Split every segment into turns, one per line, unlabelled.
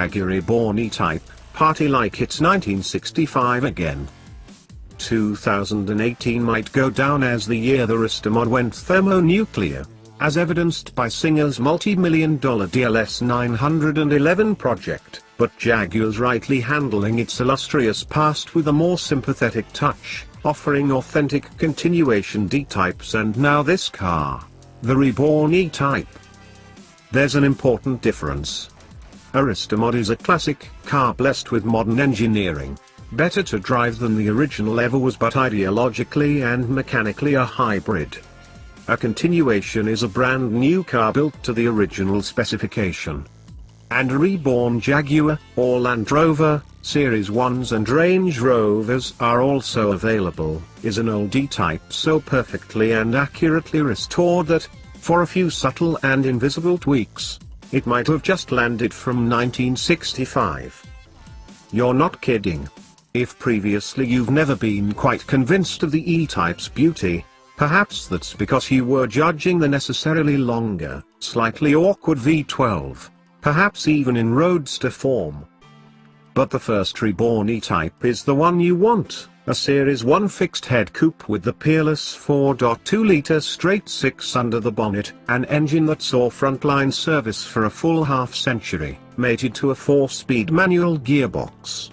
Jaguar Reborn E Type, party like it's 1965 again. 2018 might go down as the year the Arista mod went thermonuclear, as evidenced by Singer's multi-million-dollar DLS 911 project, but Jaguar's rightly handling its illustrious past with a more sympathetic touch, offering authentic continuation D-types and now this car, the Reborn E-Type. There's an important difference. Arista mod is a classic car blessed with modern engineering, better to drive than the original ever was, but ideologically and mechanically a hybrid. A continuation is a brand new car built to the original specification. And a reborn Jaguar, or Land Rover, Series 1s and Range Rovers are also available, is an old E-Type so perfectly and accurately restored that, for a few subtle and invisible tweaks, it might have just landed from 1965. You're not kidding. If previously you've never been quite convinced of the E-Type's beauty, perhaps that's because you were judging the necessarily longer, slightly awkward V12, perhaps even in roadster form. But the first Reborn E-Type is the one you want, a Series 1 fixed-head coupe with the peerless 4.2-litre straight-six under the bonnet, an engine that saw frontline service for a full half-century, mated to a 4-speed manual gearbox.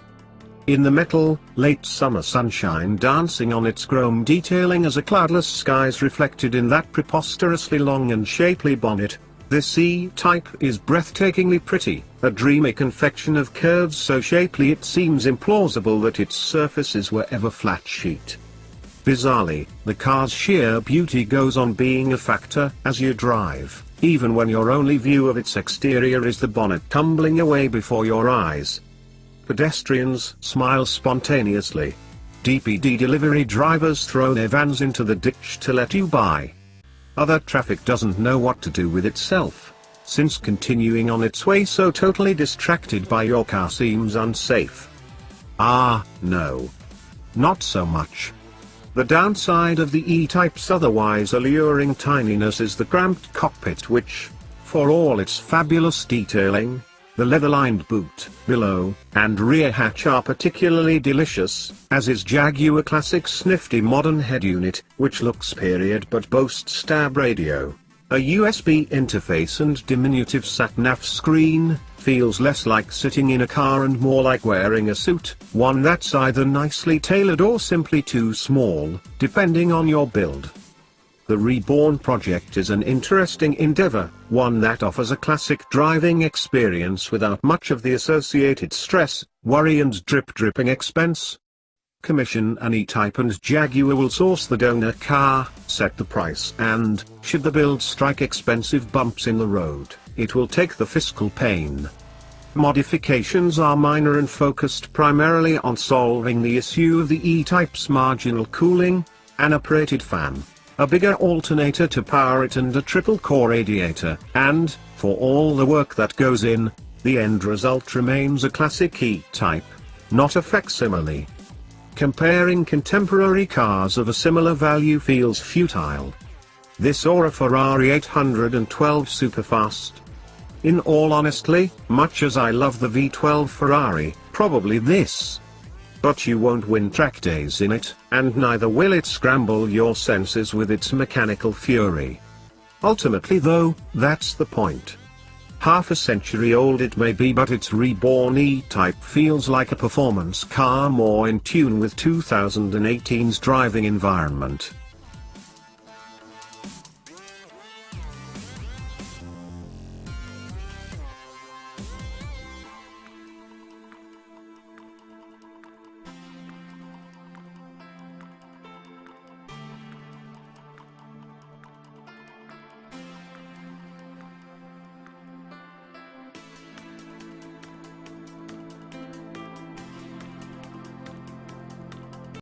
In the metal, late summer sunshine dancing on its chrome detailing as a cloudless skies reflected in that preposterously long and shapely bonnet, this E-Type is breathtakingly pretty, a dreamy confection of curves so shapely it seems implausible that its surfaces were ever flat sheet. Bizarrely, the car's sheer beauty goes on being a factor as you drive, even when your only view of its exterior is the bonnet tumbling away before your eyes. Pedestrians smile spontaneously. DPD delivery drivers throw their vans into the ditch to let you by. Other traffic doesn't know what to do with itself, since continuing on its way so totally distracted by your car seems unsafe. Ah, no. Not so much. The downside of the E-Type's otherwise alluring tininess is the cramped cockpit which, for all its fabulous detailing, the leather-lined boot, below, and rear hatch are particularly delicious, as is Jaguar Classic's nifty modern head unit, which looks period but boasts stab radio, a USB interface and diminutive sat-nav screen, feels less like sitting in a car and more like wearing a suit, one that's either nicely tailored or simply too small, depending on your build. The Reborn project is an interesting endeavor, one that offers a classic driving experience without much of the associated stress, worry and dripping expense. Commission an E-Type and Jaguar will source the donor car, set the price and, should the build strike expensive bumps in the road, it will take the fiscal pain. Modifications are minor and focused primarily on solving the issue of the E-Type's marginal cooling, an operated fan, a bigger alternator to power it and a triple-core radiator, and, for all the work that goes in, the end result remains a classic E-Type, not a facsimile. Comparing contemporary cars of a similar value feels futile. This or a Ferrari 812 Superfast. In all honesty, much as I love the V12 Ferrari, probably this. But you won't win track days in it, and neither will it scramble your senses with its mechanical fury. Ultimately though, that's the point. Half a century old it may be, but its Reborn E-Type feels like a performance car more in tune with 2018's driving environment.